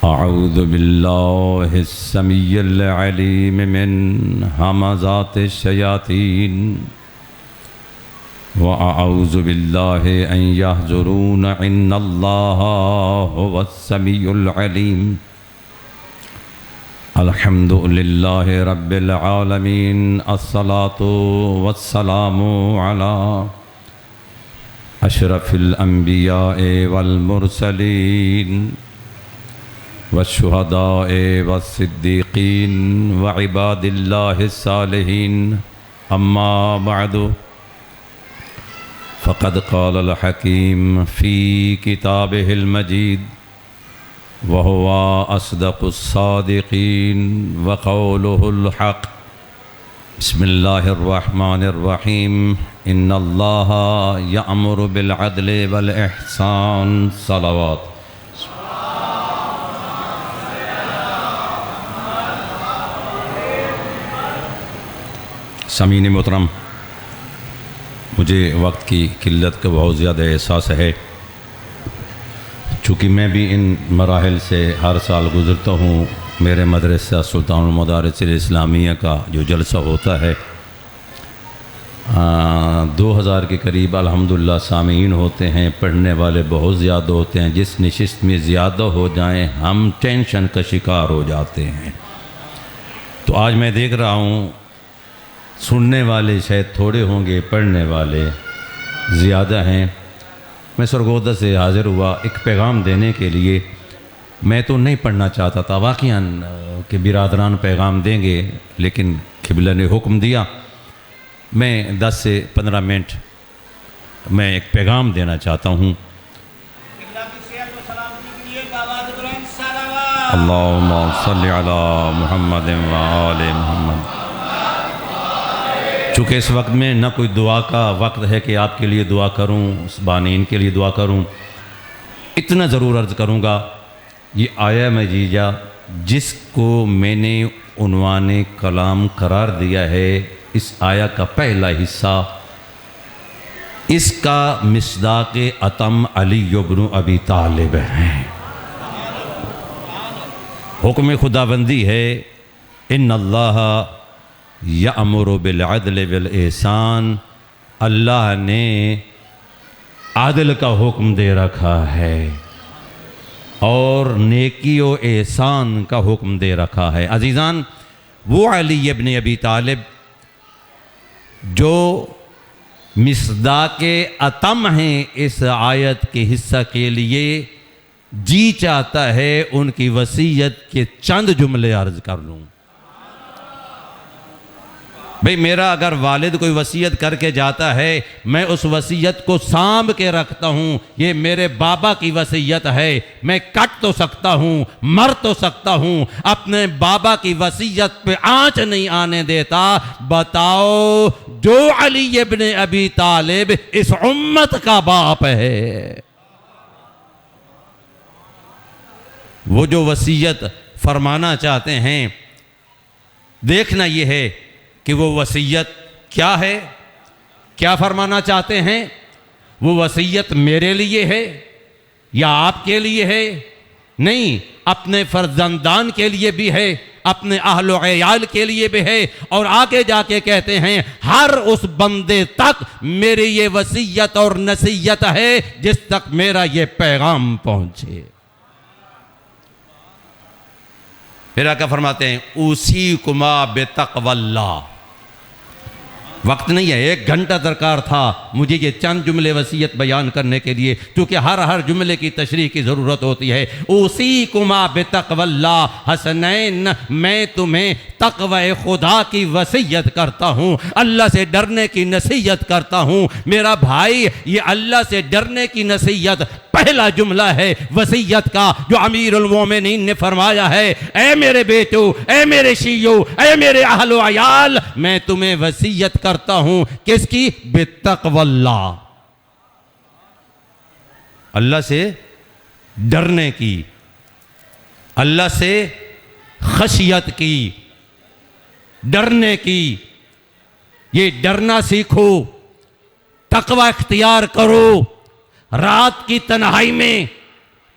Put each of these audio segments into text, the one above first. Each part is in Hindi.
अऊज़ु बिल्लाहिस्समीइल अलीम मिन हमाज़ातिश शयातीन व अऊज़ु बिल्लाहि अन यहज़ुरून इन्नल्लाहा हुवस्समीउल अलीम। अल्हम्दुलिल्लाहि रब्बिल आलमीन। अस्सलातु वस्सलामु अला अशरफिल अंबियाए वल मुरसलीन वश्शुहदाए वस्सिद्दीक़ीन व इबादिल्लाहिस सालिहीन। अम्मा बअदु फ़क़द क़ालल हकीम फ़ी किताबिहिल मजीद व हुवा अस्दक़ुस सादिक़ीन व क़ौलुहुल हक़। बिस्मिल्लाहिर रहमानिर रहीम। इन्नल्लाहा यअमुरु बिल अदलि वल इहसान। सलावत। समीन मोहतरम, मुझे वक्त की किल्लत का बहुत ज़्यादा एहसास है। चूँकि मैं भी इन मराहिल से हर साल गुज़रता हूँ। मेरे मदरसा सुल्तानुल मदारिसिल इस्लामिया का जो जलसा होता है 2000 के करीब अल्हम्दुलिल्लाह सामीन होते हैं। पढ़ने वाले बहुत ज़्यादा होते हैं। जिस नशिस्त में ज़्यादा हो जाएं हम टेंशन का शिकार हो जाते हैं। तो आज मैं देख रहा हूँ सुनने वाले शायद थोड़े होंगे, पढ़ने वाले ज़्यादा हैं। मैं सरगोदा से हाज़िर हुआ एक पैगाम देने के लिए। मैं तो नहीं पढ़ना चाहता था वाक़ियान कि बिरादरान पैगाम देंगे, लेकिन क़िबला ने हुक्म दिया। मैं 10 से 15 मिनट मैं एक पैगाम देना चाहता हूँ। अल्लाहुम्मा सल्लि अला मुहम्मद व आले मुहम्मद। चूँकि इस वक्त में न कोई दुआ का वक्त है कि आपके लिए दुआ करूँ, बानीन के लिए दुआ करूँ। इतना ज़रूर अर्ज़ करूँगा, ये आया मजीजा जिसको मैंने उन्वाने कलाम करार दिया है, इस आया का पहला हिस्सा, इसका मिस्दाक़े अतम अली इब्न अबी तालिब है। हुक्म खुदाबंदी है, इन्नल्लाह यअमुरु बिल अदलि वल इहसान। अल्लाह ने आदल का हुक्म दे रखा है और नेकी व एहसान का हुक्म दे रखा है। अजीज़ान, वो अली इब्न अबी तालिब जो मिस्दाक़े अतम हैं इस आयत के हिस्सा के लिए, जी चाहता है उनकी वसीयत के चंद जुमले अर्ज कर लूँ। भाई, मेरा अगर वालिद कोई वसीयत करके जाता है, मैं उस वसीयत को सांभ के रखता हूँ। ये मेरे बाबा की वसीयत है। मैं कट तो सकता हूँ, मर तो सकता हूँ, अपने बाबा की वसीयत पे आंच नहीं आने देता। बताओ, जो अली इब्न अबी तालिब इस उम्मत का बाप है, वो जो वसीयत फरमाना चाहते हैं, देखना ये है कि वो वसीयत क्या है, क्या फरमाना चाहते हैं। वो वसीयत मेरे लिए है या आपके लिए है? नहीं, अपने फर्जंदान के लिए भी है, अपने अहलो अयाल के लिए भी है। और आगे जाके कहते हैं, हर उस बंदे तक मेरी ये वसीयत और नसीहत है जिस तक मेरा ये पैगाम पहुंचे। फिर आका फरमाते हैं, उसी कुमा बेतक़वल्लाह। वक्त नहीं है, 1 घंटा दरकार था मुझे ये चंद जुमले वसीयत बयान करने के लिए, क्योंकि हर जुमले की तशरीह की ज़रूरत होती है। उसी कुमा बेतक़वल्लाह हसनैन, मैं तुम्हें तक़वा खुदा की वसीयत करता हूँ, अल्लाह से डरने की नसीहत करता हूँ। मेरा भाई, ये अल्लाह से डरने की नसीहत पहला जुमला है वसीयत का, जो अमीरुल मोमिनीन ने फरमाया है, ऐ मेरे बेटो, ऐ मेरे शीयो, ऐ मेरे अहलो अयाल, मैं तुम्हें वसीयत करता हूं। किसकी? बित्तक़वल्लाह, अल्लाह से डरने की, अल्लाह से खशियत की, डरने की। ये डरना सीखो, तक़वा इख्तियार करो। रात की तन्हाई में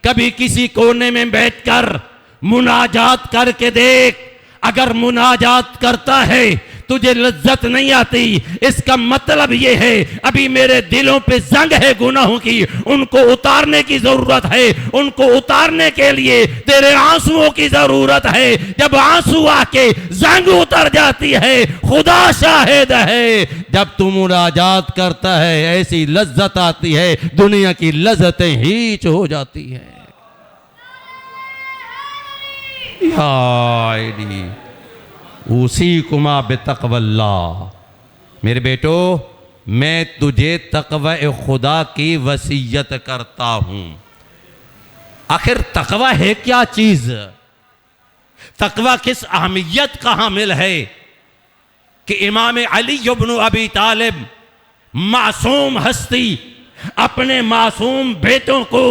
कभी किसी कोने में बैठकर मुनाजात करके देख, अगर मुनाजात करता है तुझे लज्जत नहीं आती, इसका मतलब ये है अभी मेरे दिलों पे जंग है गुनाहों की, उनको उतारने की जरूरत है। उनको उतारने के लिए तेरे आंसुओं की जरूरत है। जब आंसू आके जंग उतर जाती है, खुदा शाहिद है, जब तू मुनाजात करता है ऐसी लज्जत आती है, दुनिया की लज्जतें हीच हो जाती है। उसी कुमा बेतकवल्ला, मेरे बेटो मैं तुझे तकवा खुदा की वसीयत करता हूं। आखिर तकवा है क्या चीज? तकवा किस अहमियत का हामिल है कि इमाम अली इब्न अबी तालिब मासूम हस्ती अपने मासूम बेटों को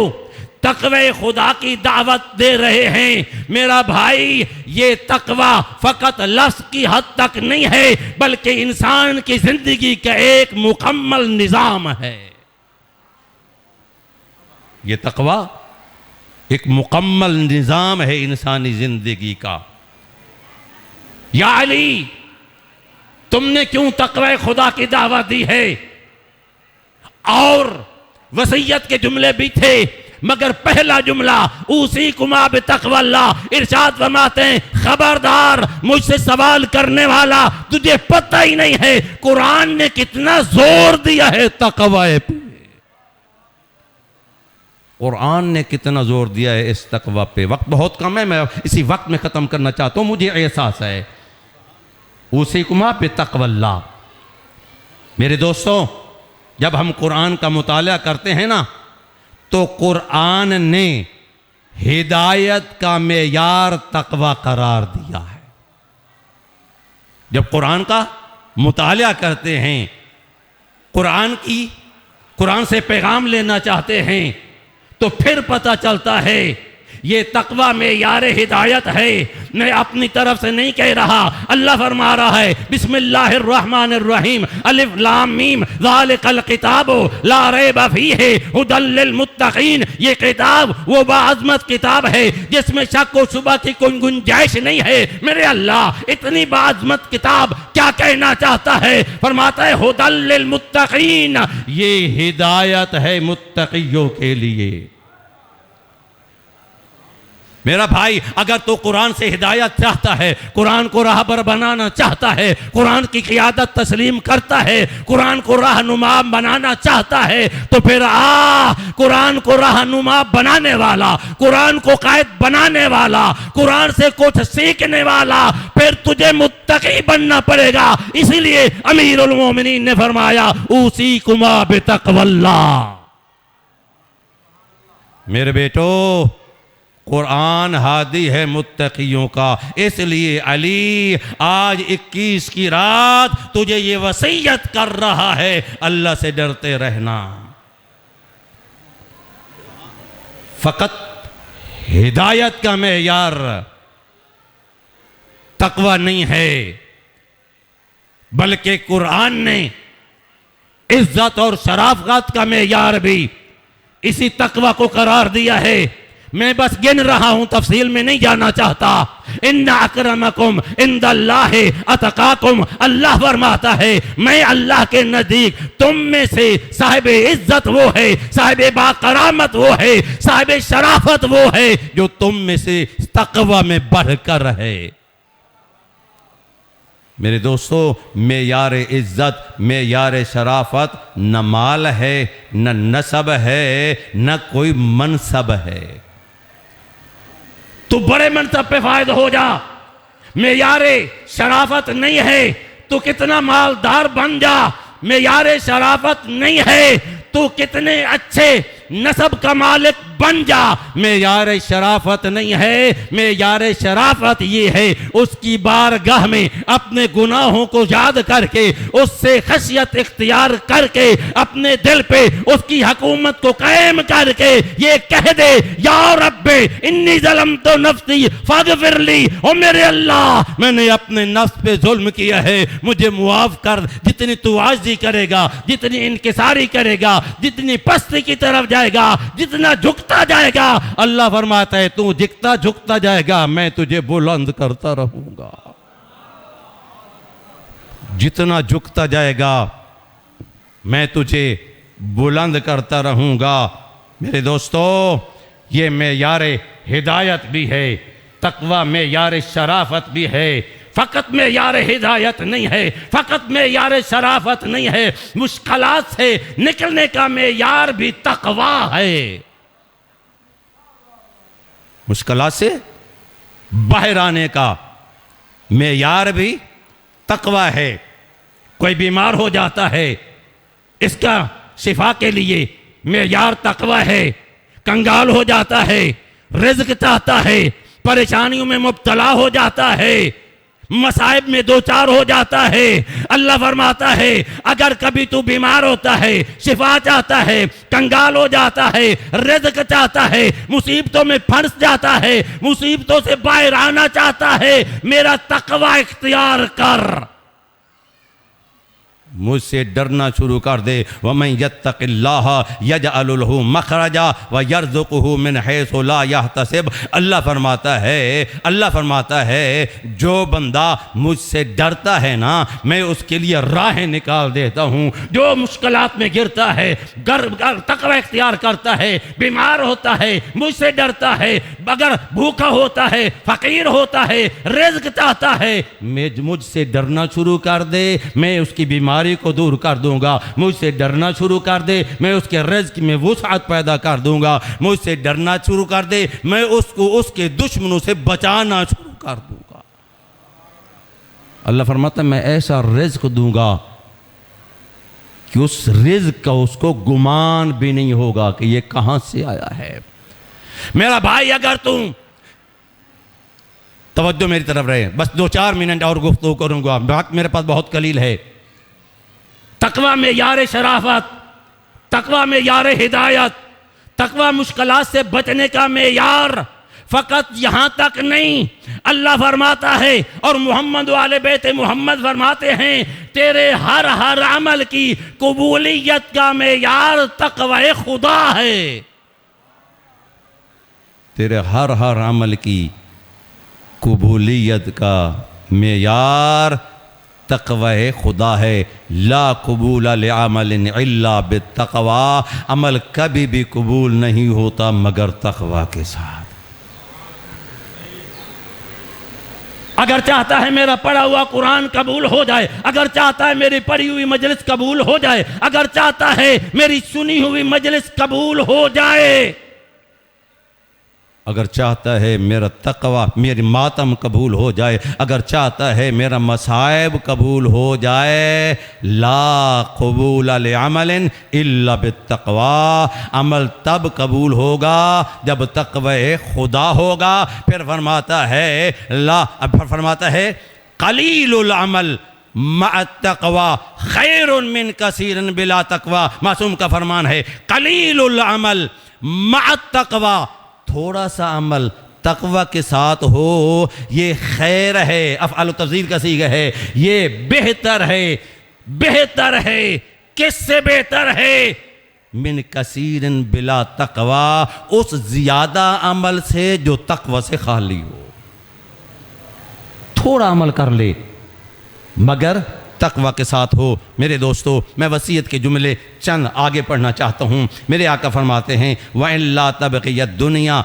तकवे खुदा की दावत दे रहे हैं। मेरा भाई, ये तकवा फकत लफ्ज़ की हद तक नहीं है, बल्कि इंसान की जिंदगी का एक मुकम्मल निज़ाम है। ये तकवा एक मुकम्मल निज़ाम है इंसानी जिंदगी का। या अली, तुमने क्यों तकवे खुदा की दावत दी है? और वसीयत के जुमले भी थे, मगर पहला जुमला उसी कुमा बेतकवल्ला, इरशाद फरमाते हैं खबरदार मुझसे सवाल करने वाला, तुझे पता ही नहीं है कुरान ने कितना जोर दिया है तकवे पे। कुरान ने कितना जोर दिया है इस तकवा पे। वक्त बहुत कम है, मैं इसी वक्त में खत्म करना चाहता हूं। मुझे एहसास है उसी कुमा बेतकवल्ला। मेरे दोस्तों, जब हम कुरान का मुताला करते हैं ना, तो कुरान ने हिदायत का मेयार तकवा करार दिया है। जब कुरान का मुताला करते हैं, कुरान से पैगाम लेना चाहते हैं, तो फिर पता चलता है ये तकवा में यार हिदायत है। मैं अपनी तरफ से नहीं कह रहा, अल्लाह फरमा रहा है बिस्मिल्लाहिर्रहमानिर्रहीम अलिफ लाम मीम ज़ालिकल किताबु ला रैब फीहि हुदल लिल मुत्तकीन। ये किताब वो बाअज़मत किताब है जिसमें शक व शुबा की कोई गुंजाइश नहीं है। मेरे अल्लाह, इतनी बाअज़मत किताब क्या कहना चाहता है? फरमाता है हुदल लिल मुत्तकीन, ये हिदायत है मुत्तकियों के लिए। मेरा भाई, अगर तो कुरान से हिदायत चाहता है, कुरान को राहबर बनाना चाहता है, कुरान की क़ियादत तस्लीम करता है, कुरान को रहनुमा बनाना चाहता है, तो फिर कुरान को रहनुमा बनाने वाला, कुरान को कायद बनाने वाला, कुरान से कुछ सीखने वाला, फिर तुझे मुत्तकी बनना पड़ेगा। इसीलिए अमीरुल मोमिनीन ने फरमाया उसी कुमा बेतकवल्ला। मेरे बेटो, कुरान हादी है मुत्तकियों का। इसलिए अली, आज 21 की रात तुझे ये वसीयत कर रहा है, अल्लाह से डरते रहना। फकत हिदायत का मेयार तकवा नहीं है, बल्कि कुरान ने इज्जत और शराफत का मेयार भी इसी तकवा को करार दिया है। मैं बस गिन रहा हूं, तफसील में नहीं जाना चाहता। इन्ना अकरमकुम इंदल्लाहि अतकाकुम, अल्लाह फरमाता है मैं अल्लाह के नजदीक तुम में से साहिब इज्जत वो है, साहिब बाकरामत वो है, साहिब शराफत वो है जो तुम में से तकवा में बढ़कर है। मेरे दोस्तों, मेयार इज्जत, मेयार शराफत न माल है, न नसब है, न कोई मनसब है। तू बड़े मनसब पे फायदा हो जा, मेयारे शराफत नहीं है तू कितना मालदार बन जा, मेयारे शराफत नहीं है तू कितने अच्छे नसब का मालिक बन जा। मेयार शराफत नहीं है, मेयार शराफत ये है उसकी बारगाह में अपने गुनाहों को याद करके, उससे खशियत इख्तियार करके, अपने दिल पे उसकी हुकूमत को कायम करके ये कह दे या रब्बे इन्नी ज़लमतु नफ्सी फग़फिरली, ओ मेरे अल्लाह मैंने अपने नफ्स पे जुल्म किया है, मुझे मुआफ कर। जितनी तू आजिज़ी करेगा, जितनी इनकिसारी करेगा, जितनी पस्ती की तरफ जाएगा, जितना झुकता झुकता जाएगा। अल्लाह फरमाता है तू झुकता झुकता जाएगा, मैं तुझे बुलंद करता रहूंगा। जितना झुकता जाएगा मैं तुझे बुलंद करता रहूंगा। मेरे दोस्तों, ये मेयार हिदायत भी है, तकवा मेयार शराफत भी है। फ़कत मेयार हिदायत नहीं है, फ़कत मेयार शराफत नहीं है, मुश्किलात से निकलने का मेयार भी तकवा है। मुश्किलात से बाहर आने का मेयार भी तकवा है। कोई बीमार हो जाता है, इसका शिफा के लिए मेयार तकवा है। कंगाल हो जाता है, रिज़्क चाहता है, परेशानियों में मुब्तला हो जाता है, मसाइब में दो चार हो जाता है। अल्लाह फरमाता है अगर कभी तू बीमार होता है, शिफा चाहता है, कंगाल हो जाता है, रिज़्क चाहता है, मुसीबतों में फंस जाता है, मुसीबतों से बाहर आना चाहता है, मेरा तकवा इख्तियार कर, मुझसे डरना शुरू कर दे। वमन यत्तक़िल्लाह यजअल लहू मखरजा व यरज़ुक़हू मिन हैसु ला यहतसिब। अल्लाह फरमाता है जो बंदा मुझसे डरता है ना, मैं उसके लिए राहें निकाल देता हूँ। जो मुश्किलात में गिरता है, तकवा इख्तियार करता है, बीमार होता है, मुझसे डरता है, अगर भूखा होता है, फ़कीर होता है, रिज़्क चाहता है, मुझसे डरना शुरू कर दे, मैं उसकी बीमारी को दूर कर दूंगा। मुझसे डरना शुरू कर दे, मैं उसके रिज़्क में वुसअत पैदा कर दूंगा। मुझसे डरना शुरू कर दे, मैं उसको उसके दुश्मनों से बचाना शुरू कर दूंगा। अल्लाह फरमाता है मैं ऐसा रिज़्क दूंगा कि उस रिज़्क का उसको गुमान भी नहीं होगा कि ये कहां से आया है। मेरा भाई, अगर तुम तवज्जो मेरी तरफ रहे, बस 2-4 मिनट और गुफ्तगू करूंगा, बात मेरे पास बहुत कलील है। तकवा में यार शराफत, तकवा में यार हिदायत, तकवा मुश्किलात से बचने का मेयार फ़कत यहाँ तक नहीं। अल्लाह फरमाता है और मोहम्मद वाले बेटे मोहम्मद फरमाते हैं तेरे हर हर अमल की कबूलियत का मेयार तकवा खुदा है। तेरे हर हर अमल की कबूलियत का मेयार तकवा खुदा है। ला कबूल लिअमलिन इल्ला बित्तक़वा। अमल कभी भी कबूल नहीं होता मगर तकवा के साथ। अगर चाहता है मेरा पढ़ा हुआ कुरान कबूल हो जाए, अगर चाहता है मेरी पढ़ी हुई मजलिस कबूल हो जाए, अगर चाहता है मेरी सुनी हुई मजलिस कबूल हो जाए, अगर चाहता है मेरा तकवा, मेरी मातम कबूल हो जाए, अगर चाहता है मेरा मसाइब कबूल हो जाए, ला कबूल लिअमलिन इल्ला बित्तक़वा। अमल तब कबूल होगा जब तकवा खुदा होगा। फिर फरमाता है कलीलुल अमल मअत्तक़वा खैरुन मिन कसीरिन बिला तक़वा। मासूम का फरमान है कलीलुल अमल मअत्तक़वा, थोड़ा सा अमल तकवा के साथ हो ये खैर है, अफ़अल तफ़ज़ील का सीगा है, ये बेहतर है। बेहतर है किससे बेहतर है? मिन कसीरिन बिला तकवा, उस ज़्यादा अमल से जो तकवा से खाली हो। थोड़ा अमल कर ले मगर तकवा के साथ हो। मेरे दोस्तों, मैं वसीयत के जुमले चंद आगे पढ़ना चाहता हूँ। मेरे आका फरमाते हैं वइन ला तबग़ियत दुनिया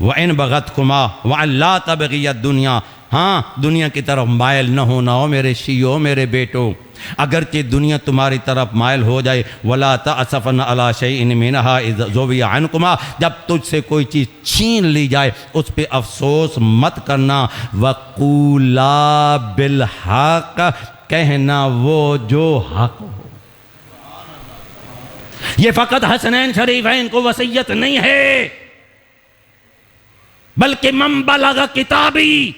वइन बग़तकुमा वइन ला तबग़ियत दुनिया। हाँ, दुनिया की तरफ मायल न होना हो मेरे शीयो, मेरे बेटो। अगर कि दुनिया तुम्हारी तरफ मायल हो जाए, वला तअसफ़न अला शैइन मिनहा इज़ ज़ुविया अन्कुमा, जब तुझसे कोई चीज़ छीन ली जाए उस पर अफसोस मत करना। वक़ूला बिल हक़, कहना वो जो हक़ हो। ये फ़कत हसनैन शरीफैन को वसीयत नहीं है, बल्कि मन बलग़ किताबी,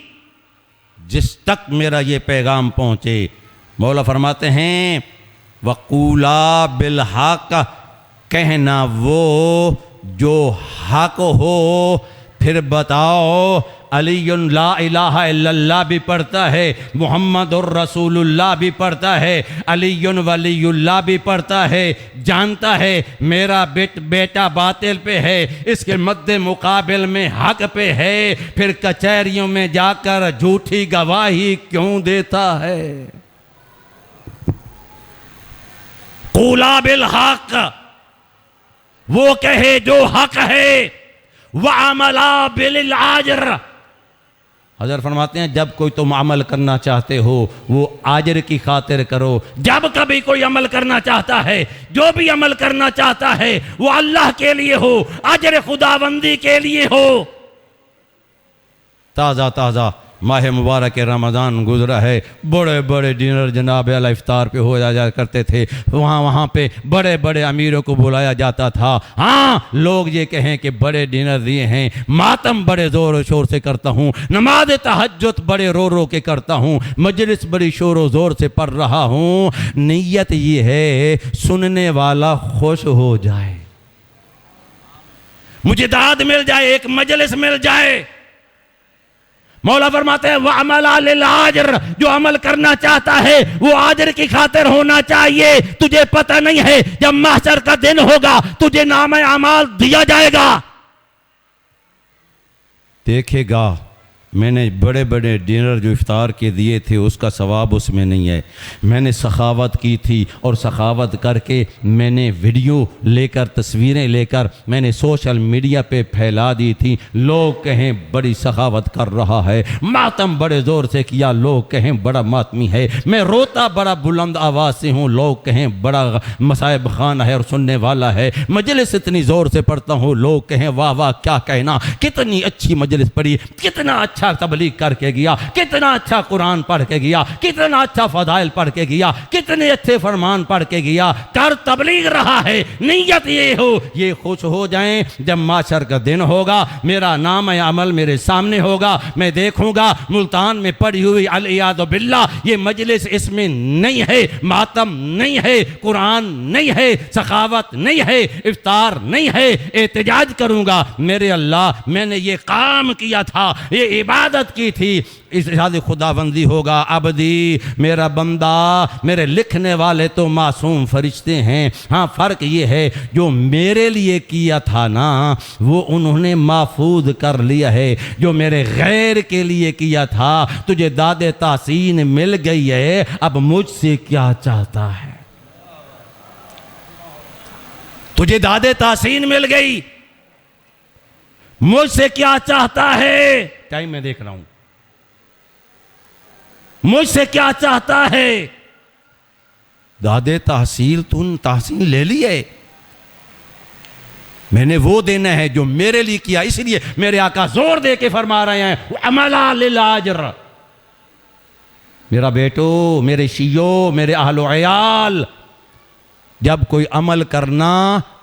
जिस तक मेरा ये पैगाम पहुँचे। मौला फरमाते हैं वक़ूला बिल हक़, कहना वो जो हक़ हो। फिर बताओ अलीयुन ला इलाहा इल्लल्लाह भी पढ़ता है, मुहम्मदुर रसूलुल्लाह भी पढ़ता है, अलीयुन वलीयुल्लाह भी पढ़ता है, जानता है मेरा बेटा बातिल पे है, इसके मद्दे मुकाबिल में हक पे है, फिर कचहरियों में जाकर झूठी गवाही क्यों देता है? क़ुला बिल हक़, वो कहे जो हक है, व अमला बिल आजर। हज़रत फरमाते हैं जब कोई तुम अमल करना चाहते हो वो आजर की खातिर करो। जब कभी कोई अमल करना चाहता है, जो भी अमल करना चाहता है वो अल्लाह के लिए हो, अजर खुदाबंदी के लिए हो। ताज़ा ताज़ा माह मुबारक रमज़ान गुजरा है, बड़े बड़े डिनर जनाब अला इफ्तार पे हो जाया करते थे, वहाँ पे बड़े बड़े अमीरों को बुलाया जाता था। हाँ, लोग ये कहें कि बड़े डिनर दिए हैं, मातम बड़े ज़ोर शोर से करता हूँ, नमाज तहज्जुद बड़े रो रो के करता हूँ, मजलिस बड़ी शोर व ज़ोर से पढ़ रहा हूँ। नीयत ये है सुनने वाला खुश हो जाए, मुझे दाद मिल जाए, एक मजलिस मिल जाए। मौला फरमाते हैं वह अमल लिल आजर, जो अमल करना चाहता है वो आजर की खातिर होना चाहिए। तुझे पता नहीं है जब महशर का दिन होगा तुझे नाम अमाल दिया जाएगा, देखेगा मैंने बड़े बड़े डिनर जो इफ्तार के दिए थे उसका सवाब उसमें नहीं है, मैंने सखावत की थी और सखावत करके मैंने वीडियो लेकर तस्वीरें लेकर मैंने सोशल मीडिया पे फैला दी थी, लोग कहें बड़ी सखावत कर रहा है, मातम बड़े ज़ोर से किया, लोग कहें बड़ा मातमी है, मैं रोता बड़ा बुलंद आवाज़ से हूँ, लोग कहें बड़ा मसाइब खान है और सुनने वाला है, मजलिस इतनी ज़ोर से पढ़ता हूँ, लोग कहें वाह वाह क्या कहना, कितनी अच्छी मजलिस पढ़ी, कितना अच्छा तबलीग करके गया, कितना अच्छा कुरान पढ़ के गया, कितना अच्छा फदाइल पढ़ के गया, कितने अच्छे फरमान पढ़ के गया, कर तबलीग रहा है। नीयत ये हो ये खुश हो जाएं जब माशर का दिन होगा, मेरा नाम अमल मेरे सामने होगा, मैं देखूंगा मुल्तान में पड़ी हुई अल-इयाद बिल्लाह ये मजलिस इसमें नहीं है, मातम नहीं है, कुरान नहीं है, सखावत नहीं है, इफ्तार नहीं है, एहतजाज करूंगा मेरे अल्लाह मैंने ये काम किया था, ये इबादत की थी, इस लिहाज खुदाबंदी होगा। अबदी मेरा बंदा, मेरे लिखने वाले तो मासूम फरिश्ते हैं, हाँ फ़र्क ये है जो मेरे लिए किया था ना वो उन्होंने महफूज कर लिया है, जो मेरे गैर के लिए किया था तुझे दादे तासीन मिल गई है, अब मुझसे क्या चाहता है? तुझे दादे तासीन मिल गई, मुझसे क्या चाहता है? टाइम में देख रहा हूं, मुझसे क्या चाहता है? दादे तहसील तुम तहसील ले लिए, मैंने वो देना है जो मेरे लिए किया, इसलिए मेरे आका जोर दे के फरमा रहे हैं अमला लिल आजर। मेरा बेटो, मेरे शियो, मेरे अहलो अयाल, जब कोई अमल करना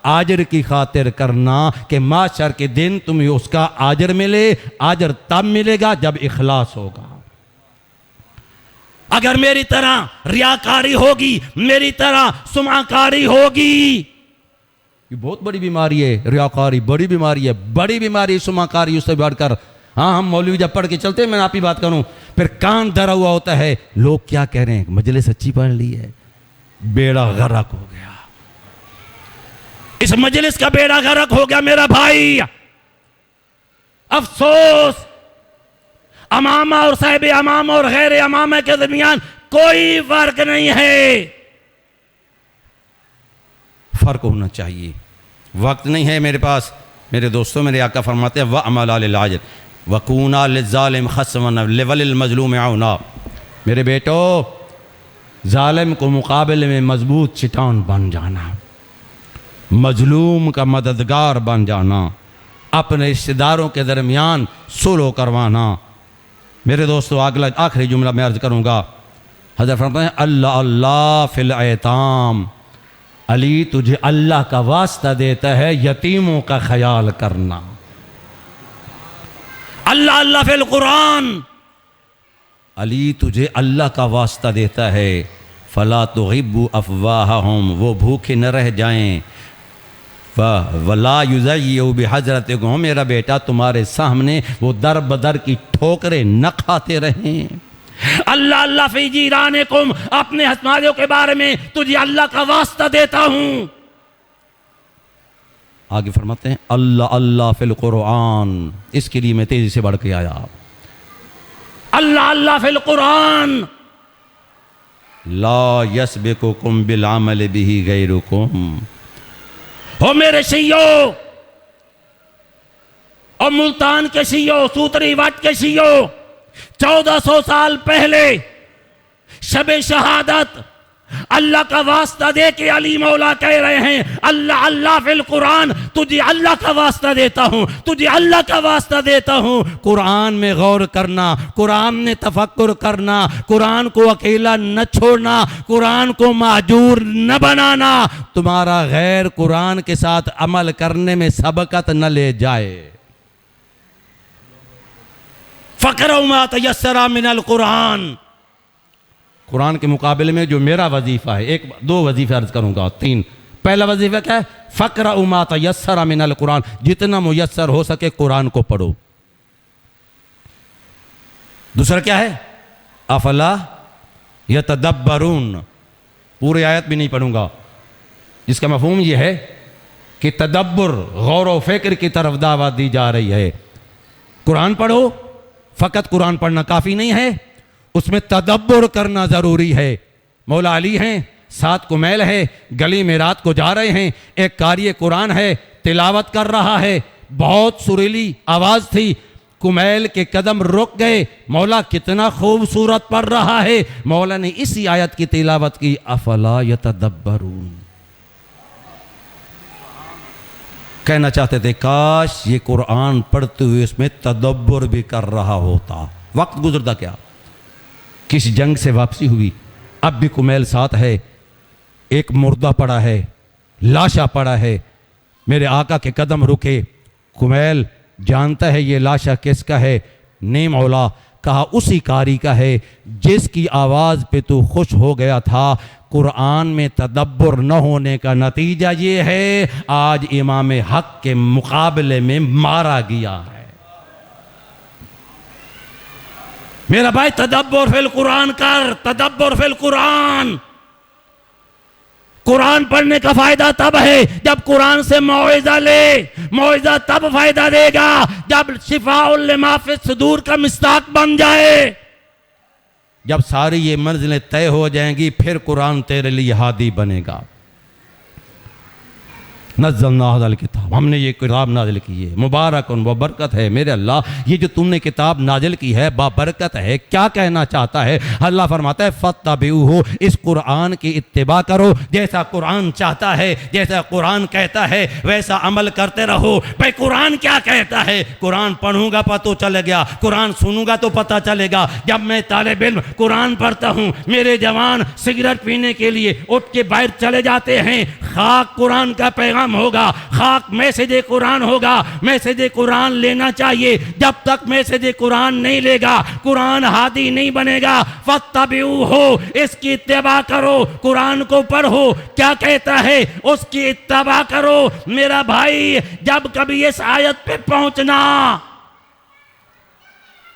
आजर की खातिर करना कि माशर के दिन तुम्हें उसका आजर मिले। आजर तब मिलेगा जब इखलास होगा। अगर मेरी तरह रियाकारी होगी, मेरी तरह सुमाकारी होगी, ये बहुत बड़ी बीमारी है, रियाकारी बड़ी बीमारी है, बड़ी बीमारी सुमाकारी उससे बढ़कर। हाँ, हम मौलवी जब पढ़ के चलते हैं, मैं आप ही बात करूं, फिर कान धरा हुआ होता है, लोग क्या कह रहे हैं, मजलिस अच्छी पढ़ ली है, बेड़ा गर्क हो गया, इस मजलिस का बेड़ा गर्क हो गया मेरा भाई। अफसोस, अमामा और साहिब अमामा और गैर अमामा के दरमियान कोई फर्क नहीं है। फर्क होना चाहिए, वक्त नहीं है मेरे पास। मेरे दोस्तों, मेरे आका फरमाते हैं व अमल लिल आजिल वकूना लिज़ालिम खस्वन लिवलिल मजलूम औना। मेरे बेटो, जालिम को मुकाबले में मजबूत चट्टान बन जाना, मजलूम का मददगार बन जाना, अपने रिश्तेदारों के दरमियान सुलह करवाना। मेरे दोस्तों, अगला आखिरी जुमला मैं अर्ज करूँगा। हज़रत फरमाते हैं अल्लाह अल्लाह फिल ऐताम, अली तुझे अल्लाह का वास्ता देता है यतीमों का ख्याल करना। अल्लाह अल्लाह फिल कुरान, अली तुझे अल्लाह का वास्ता देता है फला तुग़िब्बु अफ़वाहहुम, वो भूखे न रह जाएं, वला युज़य्यु बिहज़रतिकुम, मेरा बेटा तुम्हारे सामने वो दर बदर की ठोकरें न खाते रहें। अल्लाह अल्लाह फी जीरानिकुम, अपने हस्मादियों के बारे में तुझे अल्लाह का वास्ता देता हूं। आगे फरमाते हैं अल्लाह अल्लाह फिल कुरान, इसके लिए मैं तेजी से बढ़ के आया। अल्लाह अल्लाह फिल कुरान, ला यस्बिकुकुम बिल अमल बिही गैरुकुम। हो मेरे शियो और मुल्तान के शियो, सूतरी वट के शियो, 1400 साल पहले शबे शहादत अल्लाह का वास्ता दे के अली मौला कह रहे हैं अल्लाह अल्लाह फिल कुरान, तुझे अल्लाह का वास्ता देता हूं, तुझे अल्लाह का वास्ता देता हूं। कुरान में गौर करना, कुरान में तफक्कुर करना, कुरान को अकेला न छोड़ना, कुरान को महजूर न बनाना, तुम्हारा गैर कुरान के साथ अमल करने में सबकत न ले जाए। फ़क़रऊ मा तयस्सरा मिनल कुरान, कुरान के मुकाबले में जो मेरा वजीफ़ा है, एक दो वजीफ़े अर्ज करूँगा, 3। पहला वजीफ़ा क्या है? फ़क़रऊ मा तयस्सरा मिनल कुरान, जितना मुयस्सर हो सके कुरान को पढ़ो। दूसरा क्या है? अफला यतदब्बरून, पूरी आयत भी नहीं पढ़ूंगा, इसका मफ़हूम यह है कि तदब्बुर, गौर व फ़िक्र की तरफ दावत दी जा रही है। कुरान पढ़ो, फ़कत कुरान पढ़ना काफ़ी नहीं है, उसमें तदब्बुर करना ज़रूरी है। मौला अली हैं, 7 कुमैल है, गली में रात को जा रहे हैं, एक कारी कुरान है, तिलावत कर रहा है, बहुत सुरीली आवाज़ थी, कुमैल के कदम रुक गए। मौला कितना खूबसूरत पढ़ रहा है, मौला ने इसी आयत की तिलावत की, अफला यतदब्बरून। कहना चाहते थे काश ये कुरान पढ़ते हुए इसमें तदब्बुर भी कर रहा होता। वक्त गुजरता क्या, किसी जंग से वापसी हुई, अब भी कुमैल साथ है, एक मुर्दा पड़ा है, लाशा पड़ा है, मेरे आका के कदम रुके, कुमैल जानता है ये लाशा किसका है, ने मौला कहा उसी कारी का है जिसकी आवाज़ पे तू खुश हो गया था। कुरान में तदब्बुर न होने का नतीजा ये है आज इमाम हक के मुकाबले में मारा गया है। मेरा भाई तदब्बुर फिल कुरान कर, तदब्बुर फिल कुरान। कुरान पढ़ने का फायदा तब है जब कुरान से मौइज़ा ले, मौइज़ा तब फायदा देगा जब शिफाउल लिमा फिस सुदूर का मिस्ताक बन जाए। जब सारी ये मंजिलें तय हो जाएंगी फिर कुरान तेरे लिए हादी बनेगा। नज़्ज़लना हाज़ल किताब, हमने ये किताब नाजिल की है, मुबारकुन व बरकत है। मेरे अल्लाह ये जो तुमने किताब नाजिल की है बाबरकत है। क्या कहना चाहता है अल्लाह फरमाता है फत्तबिऊहु, इस कुरान की इत्तिबा करो, जैसा कुरान चाहता है, जैसा कुरान कहता है वैसा अमल करते रहो। भाई कुरान क्या कहता है, कुरान पढ़ूंगा पता चल गया, कुरान सुनूंगा तो पता चलेगा। जब मैं तालिब इल्म कुरान पढ़ता हूँ, मेरे जवान सिगरेट पीने के लिए उठ के बाहर चले जाते हैं, खाक कुरान का पैगाम होगा, खाक मैसेज कुरान होगा, मैसेज कुरान लेना चाहिए। जब तक मैसेज कुरान नहीं लेगा कुरान हादी नहीं बनेगा। फत्तबिऊहु, इसकी इत्तिबा करो, कुरान को पढ़ो, क्या कहता है उसकी इत्तिबा करो। मेरा भाई जब कभी इस आयत पे पहुंचना,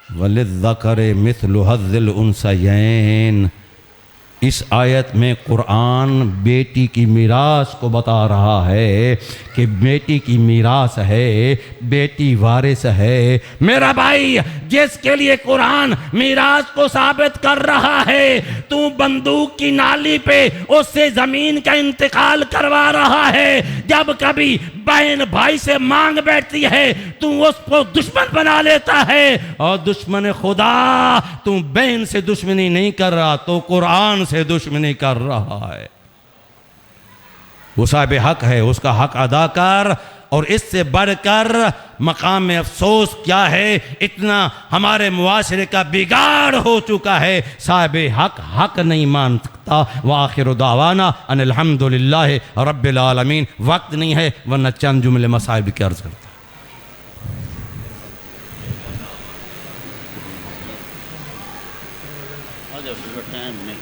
वलिज़्ज़करि मिस्लु हज़्ज़िल उन्सयैन, इस आयत में कुरान बेटी की मीरास को बता रहा है कि बेटी की मीरास है, बेटी वारिस है। मेरा भाई जिसके लिए कुरान मीरास को साबित कर रहा है, तू बंदूक की नाली पे उससे जमीन का इंतकाल करवा रहा है। जब कभी बहन भाई से मांग बैठती है तू उसको दुश्मन बना लेता है, और दुश्मन खुदा तू बहन से दुश्मनी नहीं कर रहा तो कुरान से दुश्मनी कर रहा है। वो साहिब हक है, उसका हक अदा कर। और इससे बढ़कर मकाम में अफसोस क्या है, इतना हमारे मुआशरे का बिगाड़ हो चुका है, साहिब हक हक नहीं मानता। व आखिर दावाना अनिल हम्दुलिल्लाहि रब्बिल आलमीन। वक्त नहीं है वरना चंद जुमले मसाइब की अर्ज करता। टाइम नहीं